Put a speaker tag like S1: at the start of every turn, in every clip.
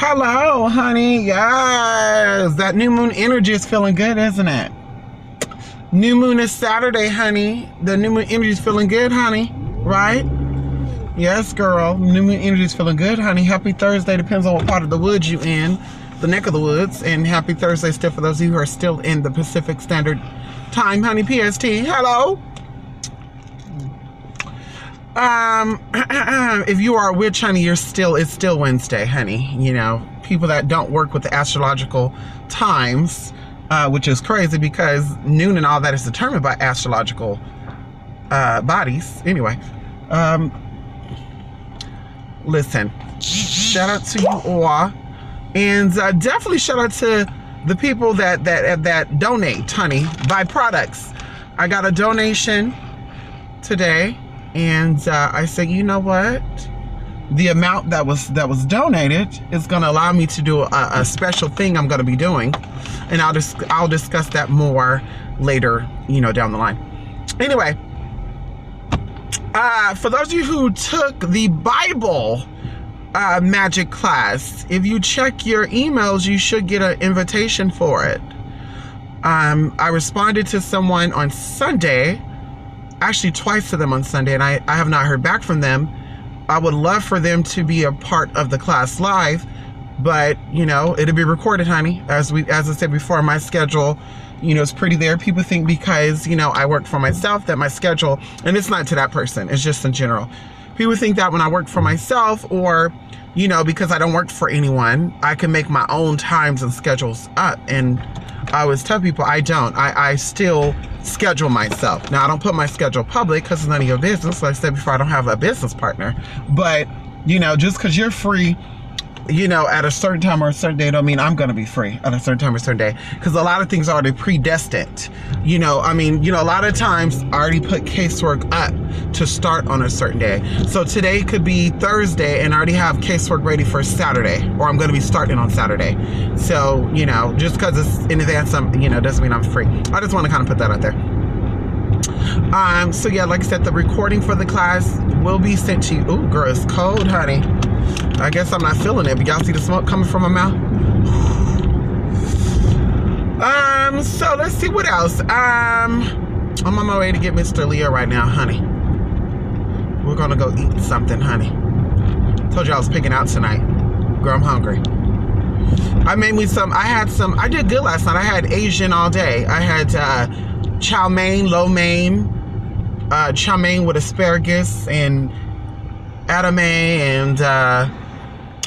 S1: Hello, honey. Yes, that new moon energy is feeling good, isn't it? New moon is Saturday, honey. The new moon energy is feeling good, honey. Right? Yes, girl. New moon energy is feeling good, honey. Happy Thursday. Depends on what part of the woods you in. The neck of the woods. And happy Thursday still for those of you who are still in the Pacific Standard Time, honey. PST. Hello. If you are a witch, honey, it's still Wednesday, honey. You know, people that don't work with the astrological times, which is crazy because noon and all that is determined by astrological bodies. Anyway, listen, shout out to you all, and definitely shout out to the people that donate, honey, buy products. I got a donation today. And I said, you know what? The amount that was donated is going to allow me to do a special thing I'm going to be doing, and I'll discuss that more later, you know, down the line. Anyway, for those of you who took the Bible magic class, if you check your emails, you should get an invitation for it. I responded to someone on Sunday. Actually twice to them on Sunday, and I have not heard back from them. I would love for them to be a part of the class live, but you know, it'll be recorded, honey. As I said before, my schedule, you know, is pretty there. People think because, you know, I work for myself that my schedule, and it's not to that person, it's just in general. People think that when I work for myself, or, you know, because I don't work for anyone, I can make my own times and schedules up. And I always tell people I don't. I still schedule myself. Now, I don't put my schedule public because it's none of your business. Like I said before, I don't have a business partner. But, you know, just because you're free, you know, at a certain time or a certain day, don't mean I'm going to be free at a certain time or a certain day. Because a lot of things are already predestined. You know, I mean, you know, a lot of times I already put casework up to start on a certain day. So today could be Thursday and I already have casework ready for Saturday, or I'm going to be starting on Saturday. So, you know, just because it's in advance, you know, doesn't mean I'm free. I just want to kind of put that out there. So yeah, like I said, the recording for the class will be sent to you. Ooh, girl, it's cold, honey. I guess I'm not feeling it, but y'all see the smoke coming from my mouth? So let's see what else. I'm on my way to get Mr. Leo right now, honey. We're gonna go eat something, honey. Told you I was picking out tonight. Girl, I'm hungry. I did good last night. I had Asian all day. I had chow mein, lo mein, chow mein with asparagus and edamame and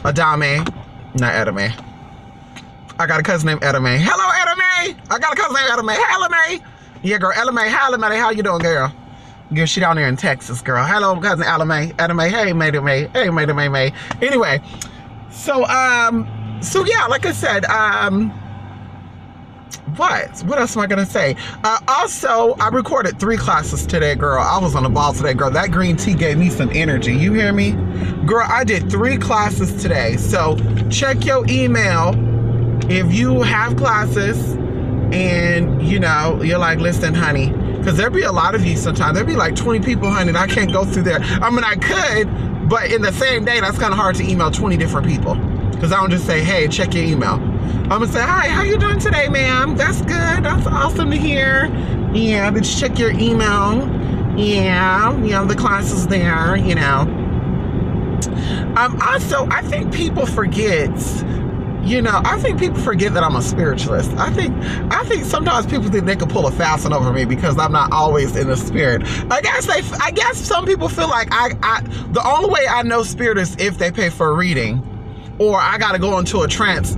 S1: adame. Not edamame. I got a cousin named Edamame. Hello, Edamame! I got a cousin named Edamame. Hey, Edamame! Yeah, girl, Edamame. Hi, Edamame. How you doing, girl? Girl, she down there in Texas, girl. Hello, cousin Edamame. Edamame. Hey, Edamame. Hey, Edamame. Anyway, so yeah, like I said, what else am I gonna say? Also, I recorded 3 classes today, girl. I was on the ball today, girl. That green tea gave me some energy. You hear me? Girl, I did 3 classes today. So check your email if you have classes and, you know, you're like, listen, honey, because there'll be a lot of you sometimes. There'll be like 20 people, honey, and I can't go through there. I mean, I could, but in the same day, that's kind of hard to email 20 different people. Because I don't just say, hey, check your email. I'm going to say, hi, how you doing today, ma'am? That's good. That's awesome to hear. Yeah, but check your email. Yeah, you know, the class is there, you know. Also, I think people forget, you know, that I'm a spiritualist. I think sometimes people think they can pull a fast one over me because I'm not always in the spirit. I guess some people feel like the only way I know spirit is if they pay for a reading, or I got to go into a trance,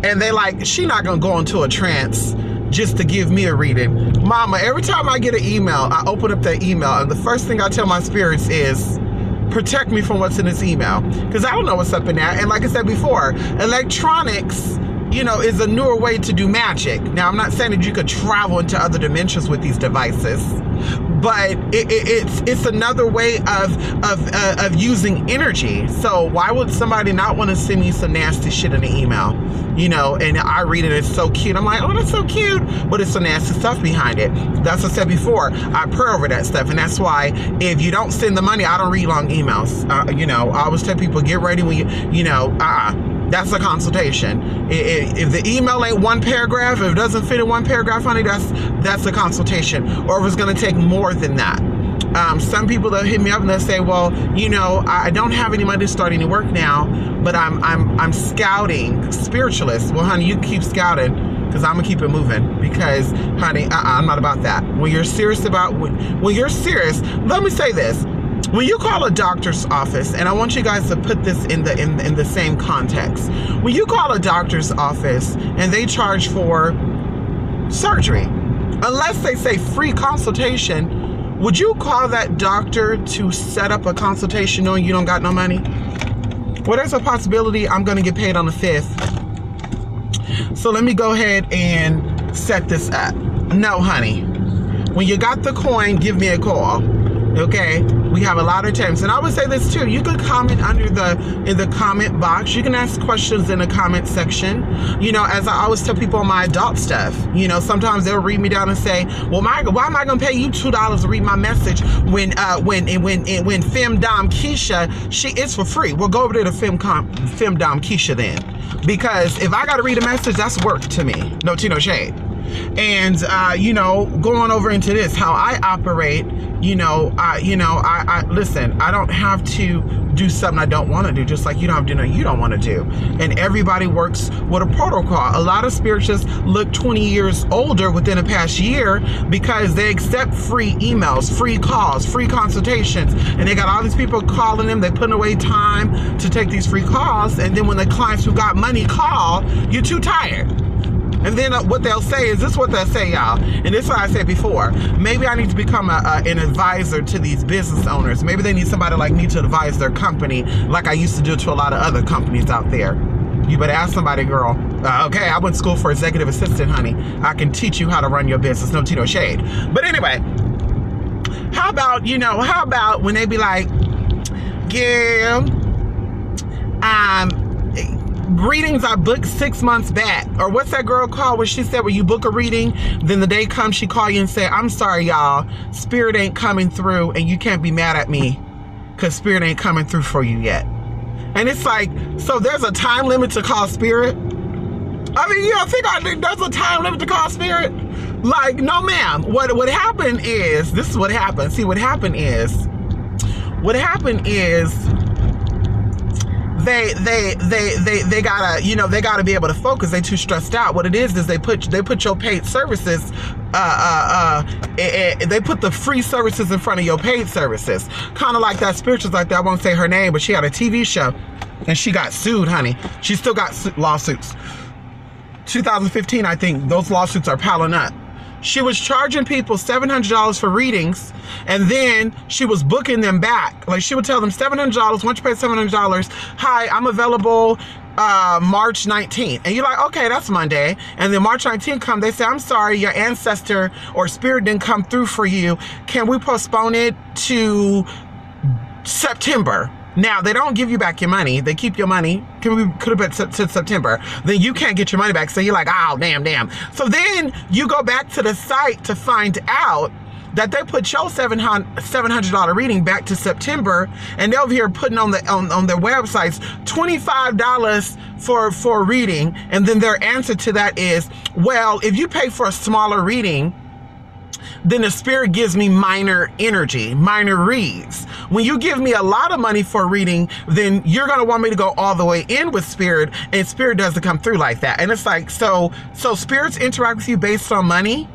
S1: and they like, she not going to go into a trance just to give me a reading. Mama, every time I get an email, I open up that email, and the first thing I tell my spirits is, protect me from what's in this email, because I don't know what's up in there. And like I said before, electronics, you know, is a newer way to do magic. Now, I'm not saying that you could travel into other dimensions with these devices, but it's another way of using energy. So why would somebody not want to send me some nasty shit in the email? You know, and I read it, it's so cute. I'm like, oh, that's so cute, but it's some nasty stuff behind it. That's what I said before. I pray over that stuff, and that's why if you don't send the money, I don't read long emails. You know, I always tell people, get ready when you know, That's a consultation. If the email ain't one paragraph, if it doesn't fit in one paragraph, honey, that's a consultation. Or if it's going to take more than that. Some people that hit me up and they'll say, well, you know, I don't have any money to start any work now, but I'm scouting spiritualists. Well, honey, you keep scouting, because I'm gonna keep it moving. Because, honey, I'm not about that. When you're serious when you're serious, let me say this. When you call a doctor's office, and I want you guys to put this in the same context. When you call a doctor's office and they charge for surgery, unless they say free consultation, would you call that doctor to set up a consultation knowing you don't got no money? Well, there's a possibility I'm gonna get paid on the 5th. So let me go ahead and set this up. No, honey. When you got the coin, give me a call. Okay, we have a lot of times, and I would say this too. You can comment in the comment box. You can ask questions in the comment section. You know, as I always tell people on my adult stuff. You know, sometimes they'll read me down and say, "Well, why am I gonna pay you $2 to read my message when Femdom Keisha it's for free?" Well, go over to the Femdom Keisha then, because if I gotta read a message, that's work to me. No tea, no shade. And you know, going over into this, how I operate, you know, I listen, I don't have to do something I don't want to do, just like you don't have to do nothing you don't want to do. And everybody works with a protocol. A lot of spiritualists look 20 years older within the past year because they accept free emails, free calls, free consultations, and they got all these people calling them. They're putting away time to take these free calls, and then when the clients who got money call, you're too tired. And then what they'll say is, this is what they'll say, y'all, and this is what I said before, maybe I need to become an advisor to these business owners. Maybe they need somebody like me to advise their company, like I used to do to a lot of other companies out there. You better ask somebody, girl. Okay, I went to school for executive assistant, honey. I can teach you how to run your business, no tea, no shade. But anyway, how about when they be like, yeah, readings are booked 6 months back, or what's that girl called where she said when you book a reading, then the day comes she call you and say, I'm sorry y'all, spirit ain't coming through, and you can't be mad at me because spirit ain't coming through for you yet. And it's like, so there's a time limit to call spirit? I mean, you don't think there's a time limit to call spirit? Like, no ma'am. What happened is, this is what happened. See, what happened is they gotta, you know, they gotta be able to focus. They too stressed out. What it is they put your paid services, they put the free services in front of your paid services. Kind of like that spiritualist like that, I won't say her name, but she had a TV show and she got sued, honey. She still got lawsuits. 2015, I think those lawsuits are piling up. She was charging people $700 for readings, and then she was booking them back. Like, she would tell them $700, once you pay $700, hi, I'm available March 19th. And you're like, okay, that's Monday. And then March 19th come, they say, I'm sorry, your ancestor or spirit didn't come through for you. Can we postpone it to September? Now, they don't give you back your money. They keep your money. Could have been to September. Then you can't get your money back. So you're like, oh, damn. So then you go back to the site to find out that they put your $700 reading back to September, and they're over here putting on their websites $25 for a reading. And then their answer to that is, well, if you pay for a smaller reading, then the spirit gives me minor energy, minor reads. When you give me a lot of money for a reading, then you're going to want me to go all the way in with spirit, and spirit doesn't come through like that. And it's like, so spirits interact with you based on money?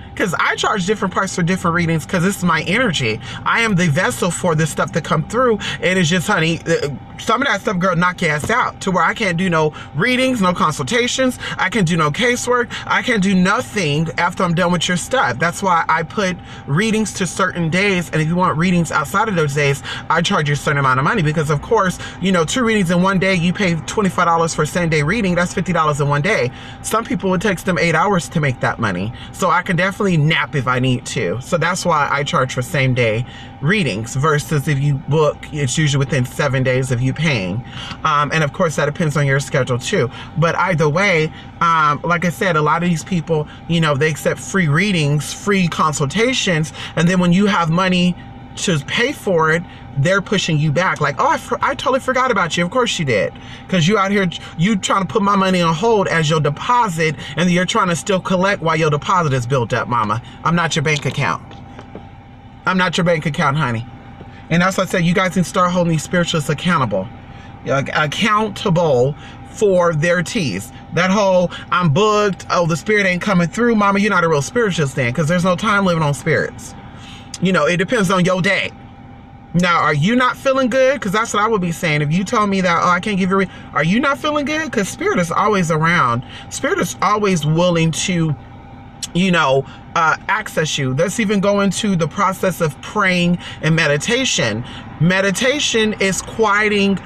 S1: Because I charge different prices for different readings because this is my energy. I am the vessel for this stuff to come through. And it's just, honey, some of that stuff, girl, knock your ass out to where I can't do no readings, no consultations. I can do no casework. I can do nothing after I'm done with your stuff. That's why I put readings to certain days. And if you want readings outside of those days, I charge you a certain amount of money because, of course, you know, 2 readings in one day, you pay $25 for a same-day reading. That's $50 in one day. Some people, it takes them 8 hours to make that money. So I can definitely nap if I need to. So that's why I charge for same-day readings versus if you book, it's usually within 7 days of you paying. And of course, that depends on your schedule too. But either way, like I said, a lot of these people, you know, they accept free readings, free consultations, and then when you have money to pay for it, they're pushing you back. Like, oh, I totally forgot about you. Of course you did. Because you out here, you trying to put my money on hold as your deposit, and you're trying to still collect while your deposit is built up, mama. I'm not your bank account. I'm not your bank account, honey. And that's what I said, you guys can start holding these spiritualists accountable for their teas. That whole, I'm booked, oh, the spirit ain't coming through, mama, you're not a real spiritualist then, because there's no time living on spirits. You know, it depends on your day. Now, are you not feeling good? Because that's what I would be saying. If you told me that, oh, I can't give you are you not feeling good? Because spirit is always around. Spirit is always willing to, you know, access you. Let's even go into the process of praying and meditation. Meditation is quieting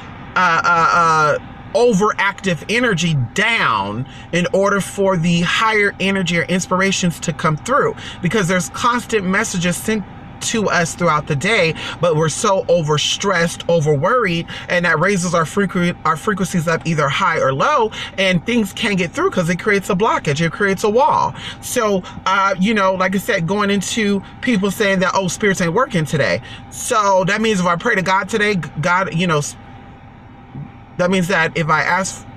S1: overactive energy down in order for the higher energy or inspirations to come through, because there's constant messages sent to us throughout the day, but we're so overstressed, overworried, and that raises our frequencies up either high or low, and things can't get through because it creates a blockage, it creates a wall. So you know, like I said, going into people saying that, oh, spirits ain't working today, so that means if I pray to God today, God, you know, that means that if I ask,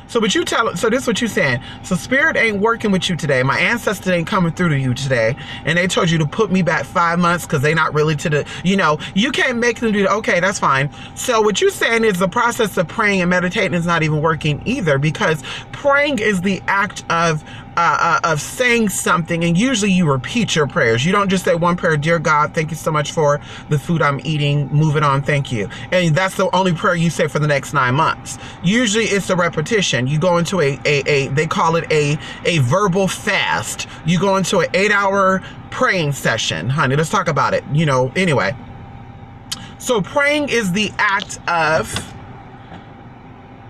S1: so this is what you're saying. So spirit ain't working with you today. My ancestors ain't coming through to you today. And they told you to put me back 5 months because they not really to the, you know, you can't make them do that. Okay, that's fine. So what you're saying is the process of praying and meditating is not even working either, because praying is the act of saying something, and usually you repeat your prayers. You don't just say one prayer, dear God, thank you so much for the food I'm eating, move it on, thank you. And that's the only prayer you say for the next 9 months. Usually it's a repetition. You go into they call it a verbal fast. You go into an 8-hour praying session, honey. Let's talk about it, you know, anyway. So praying is the act of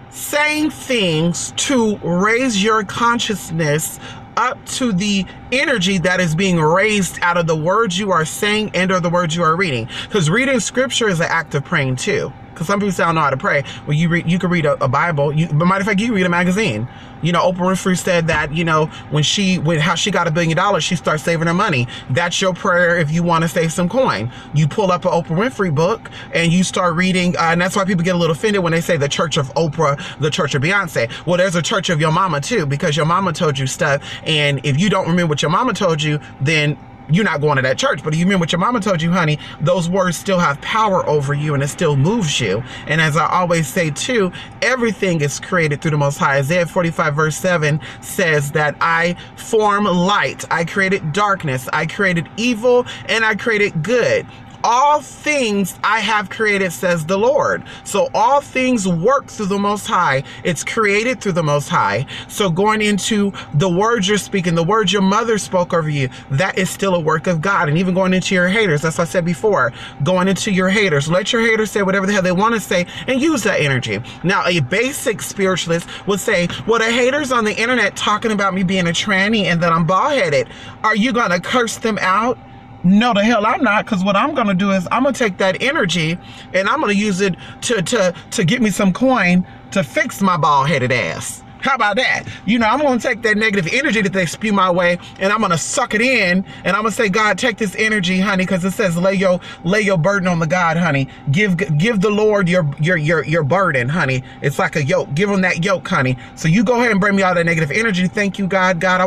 S1: saying things to raise your consciousness up to the energy that is being raised out of the words you are saying and or the words you are reading. Because reading scripture is an act of praying too. Because some people say I don't know how to pray. Well, you can read a Bible. But matter of fact, you can read a magazine. You know, Oprah Winfrey said that, you know, how she got $1 billion, she starts saving her money. That's your prayer if you want to save some coin. You pull up an Oprah Winfrey book and you start reading, and that's why people get a little offended when they say the church of Oprah, the church of Beyonce. Well, there's a church of your mama too, because your mama told you stuff, and if you don't remember what your mama told you, then you're not going to that church. But if you remember what your mama told you, honey, those words still have power over you, and it still moves you. And as I always say too, everything is created through the Most High. Isaiah 45 verse 7 says that I form light, I created darkness, I created evil, and I created good. All things I have created, says the Lord. So all things work through the Most High. It's created through the Most High. So going into the words you're speaking, the words your mother spoke over you, that is still a work of God. And even going into your haters, that's what I said before, going into your haters, let your haters say whatever the hell they want to say and use that energy. Now, a basic spiritualist would say, well, the haters on the internet talking about me being a tranny and that I'm bald-headed, are you going to curse them out? No, the hell I'm not, because what I'm going to do is I'm going to take that energy and I'm going to use it to get me some coin to fix my bald-headed ass. How about that? You know, I'm going to take that negative energy that they spew my way, and I'm going to suck it in, and I'm going to say, God, take this energy, honey, because it says lay your burden on the God, honey. Give the Lord your burden, honey. It's like a yoke. Give him that yoke, honey. So you go ahead and bring me all that negative energy. Thank you, God. God, I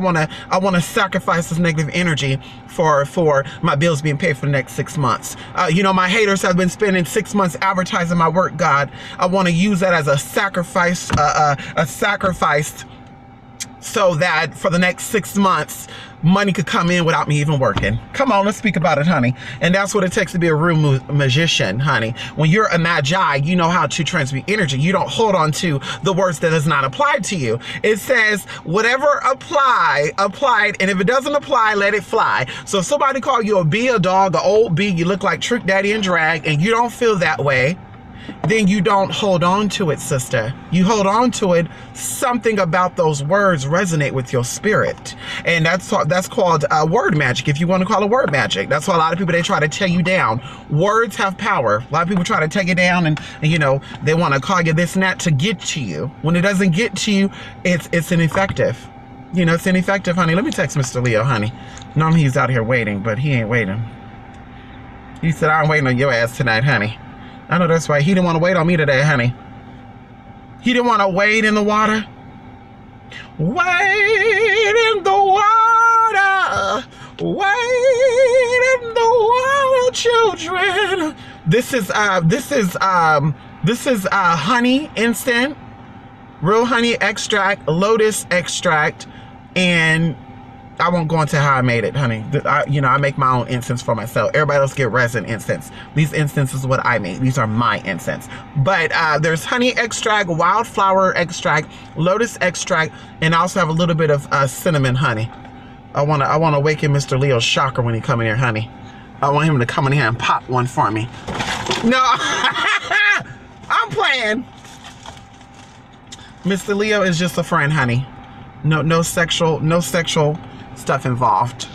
S1: want to sacrifice this negative energy for my bills being paid for the next 6 months. You know, my haters have been spending 6 months advertising my work, God. I want to use that as a sacrifice, so that for the next 6 months, money could come in without me even working. Come on, let's speak about it, honey. And that's what it takes to be a real magician, honey. When you're a magi, you know how to transmute energy. You don't hold on to the words that does not apply to you. It says, whatever applied, and if it doesn't apply, let it fly. So if somebody call you a bee, a dog, an old bee, you look like Trick Daddy and Drag, and you don't feel that way, then you don't hold on to it, sister. You hold on to it. Something about those words resonate with your spirit. And that's called word magic, if you want to call it word magic. That's why a lot of people, they try to tear you down. Words have power. A lot of people try to take it down, and you know, they want to call you this and that to get to you. When it doesn't get to you, it's ineffective. You know, it's ineffective, honey. Let me text Mr. Leo, honey. Normally he's out here waiting, but he ain't waiting. He said, I'm waiting on your ass tonight, honey. I know that's right. He didn't want to wait on me today, honey. He didn't want to wade in the water. Wade in the water. Wade in the water, children. This is honey instant, real honey extract, lotus extract, and I won't go into how I made it, honey. I make my own incense for myself. Everybody else get resin incense. These incenses is what I make. These are my incense. But there's honey extract, wildflower extract, lotus extract, and I also have a little bit of cinnamon honey. I wanna awaken Mr. Leo's chakra when he come in here, honey. I want him to come in here and pop one for me. No, I'm playing. Mr. Leo is just a friend, honey. No sexual stuff involved.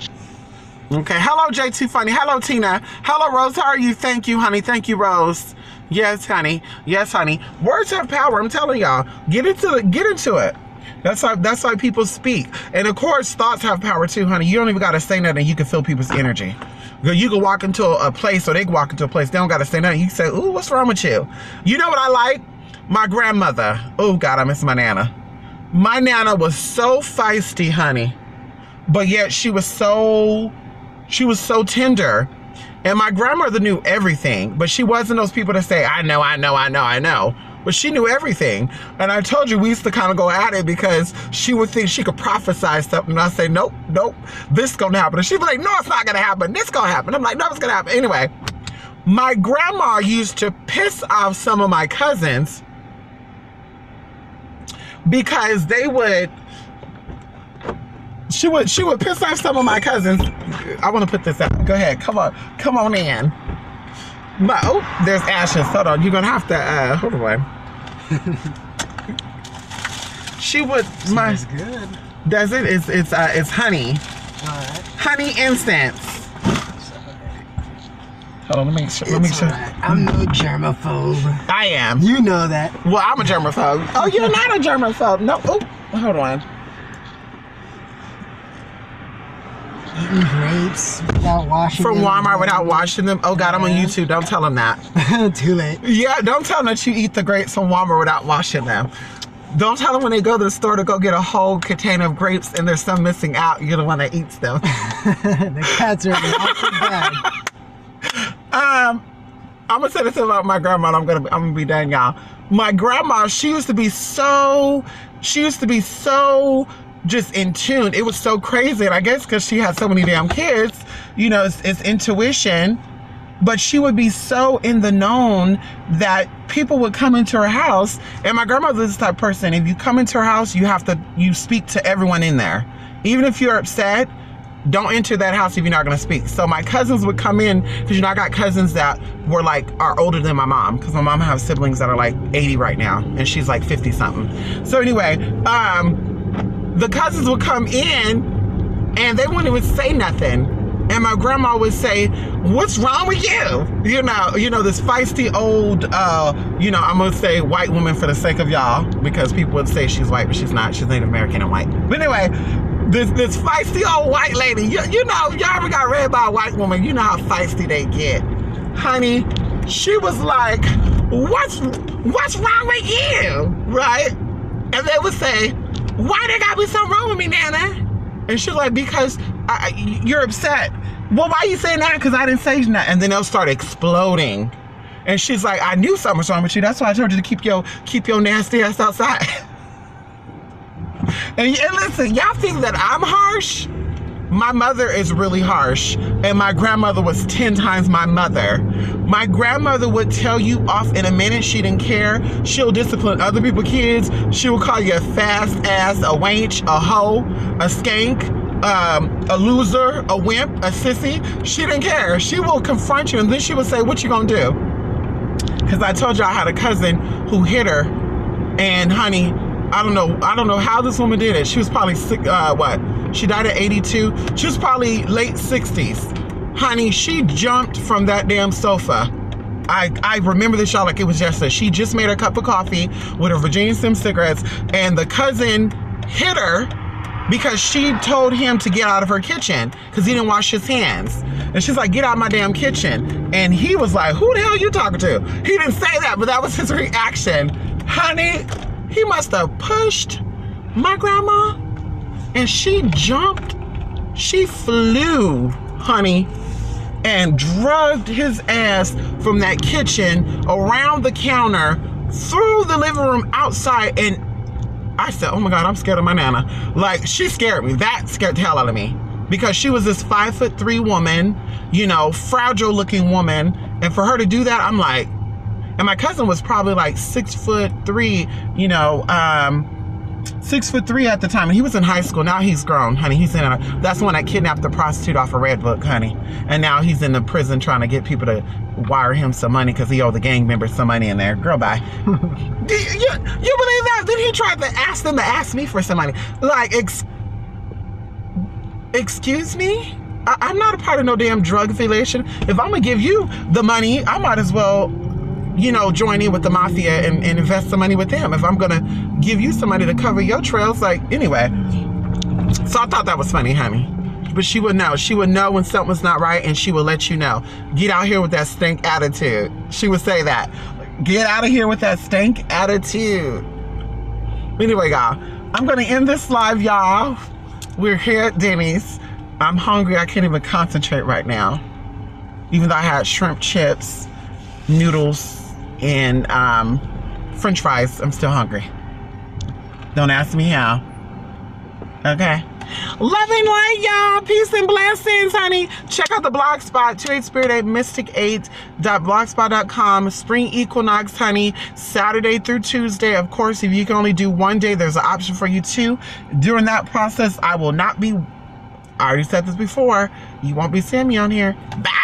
S1: Okay. Hello, J2 Funny. Hello, Tina. Hello, Rose. How are you? Thank you, honey. Thank you, Rose. Yes, honey. Yes, honey. Words have power. I'm telling y'all. Get into it. That's why people speak. And of course, thoughts have power too, honey. You don't even gotta say nothing. You can feel people's energy. You can walk into a place, or they can walk into a place. They don't gotta say nothing. You can say, "Ooh, what's wrong with you?" You know what I like? My grandmother. Oh God, I miss my Nana. My Nana was so feisty, honey, but yet she was so tender. And my grandmother knew everything, but she wasn't those people that say, I know. But she knew everything. And I told you, we used to kind of go at it because she would think she could prophesy something. And I say, nope, this is going to happen. And she'd be like, no, it's not going to happen. This is going to happen. I'm like, no, it's going to happen. Anyway, my grandma used to piss off some of my cousins because she would piss off some of my cousins. I want to put this out. Go ahead. Come on in. There's ashes. Hold on. You're going to have to, hold on. She would,
S2: smells good.
S1: Does it? It's honey.
S2: All right.
S1: Honey incense. Hold on, let me make sure.
S2: Right. I'm no germaphobe.
S1: I am.
S2: You know that.
S1: Well, I'm a germaphobe. Oh, you're not a germaphobe. No. Oh, hold on.
S2: Eating grapes without washing
S1: them. From Walmart without
S2: them.
S1: washing them? Oh God, I'm on YouTube. Don't tell them that.
S2: Too late.
S1: Yeah, don't tell them that you eat the grapes from Walmart without washing them. Don't tell them when they go to the store to go get a whole container of grapes and there's some missing out, you're the one that eats them.
S2: The cats are in the bag.
S1: I'm gonna say this about my grandma. I'm gonna be done, y'all. My grandma, she used to be so just in tune. It was so crazy, and I guess because she had so many damn kids, it's intuition. But she would be so in the known that people would come into her house. And my grandmother is the type of person, if you come into her house, you speak to everyone in there. Even if you're upset, don't enter that house if you're not gonna speak. So my cousins would come in, because I got cousins that are older than my mom, because my mom has siblings that are like 80 right now, and she's like 50 something. So anyway, the cousins would come in and they wouldn't even say nothing. And my grandma would say, what's wrong with you? You know, this feisty old, I'm gonna say white woman for the sake of y'all, because people would say she's white, but she's not. She's Native American and white. But anyway, this feisty old white lady, y'all ever got read by a white woman, you know how feisty they get. Honey, she was like, what's wrong with you, right? And they would say, why there gotta be something wrong with me, Nana? And she's like, because you're upset. Well, why are you saying that? Because I didn't say nothing. And then they'll start exploding. And she's like, I knew something was wrong with you. That's why I told you to keep your nasty ass outside. And listen, y'all think that I'm harsh? My mother is really harsh. And my grandmother was 10 times my mother. My grandmother would tell you off in a minute. She didn't care. She'll discipline other people's kids. She will call you a fast ass, a wench, a hoe, a skank, a loser, a wimp, a sissy. She didn't care. She will confront you, and then she will say, what you gonna do? Because I told you I had a cousin who hit her, and honey, I don't know how this woman did it. She was probably sick, she died at 82. She was probably late 60s. Honey, she jumped from that damn sofa. I remember this, y'all, like it was yesterday. She just made her cup of coffee with her Virginia Slim cigarettes, and the cousin hit her because she told him to get out of her kitchen because he didn't wash his hands. And she's like, get out of my damn kitchen. And he was like, who the hell are you talking to? He didn't say that, but that was his reaction. Honey, he must have pushed my grandma and she jumped. She flew, honey, and dragged his ass from that kitchen around the counter, through the living room, outside. And I said, oh my God, I'm scared of my Nana. Like, she scared me. That scared the hell out of me. Because she was this 5'3" woman, you know, fragile looking woman. And for her to do that, I'm like, and my cousin was probably like 6'3", you know, 6'3" at the time. And he was in high school. Now he's grown, honey. He's in that's the one that kidnapped the prostitute off a Red Book, honey. And now he's in the prison trying to get people to wire him some money because he owed the gang members some money in there. Girl, bye. You believe that? Then he tried to ask them to ask me for some money. Like, excuse me? I'm not a part of no damn drug affiliation. If I'm gonna give you the money, I might as well, you know, join in with the mafia and invest some money with them. If I'm gonna give you some money to cover your trails, like, anyway. So I thought that was funny, honey. But she would know. She would know when something was not right, and she would let you know. Get out here with that stink attitude. She would say that. Get out of here with that stink attitude. Anyway, y'all, I'm gonna end this live, y'all. We're here at Denny's. I'm hungry. I can't even concentrate right now. Even though I had shrimp chips, noodles, and French fries, I'm still hungry. Don't ask me how. Okay. Love and light, y'all. Peace and blessings, honey. Check out the blog spot, 28spirit8mystic8.blogspot.com. Spring equinox, honey. Saturday through Tuesday. Of course, if you can only do one day, there's an option for you too. During that process, I will not be, I already said this before, you won't be seeing me on here. Bye.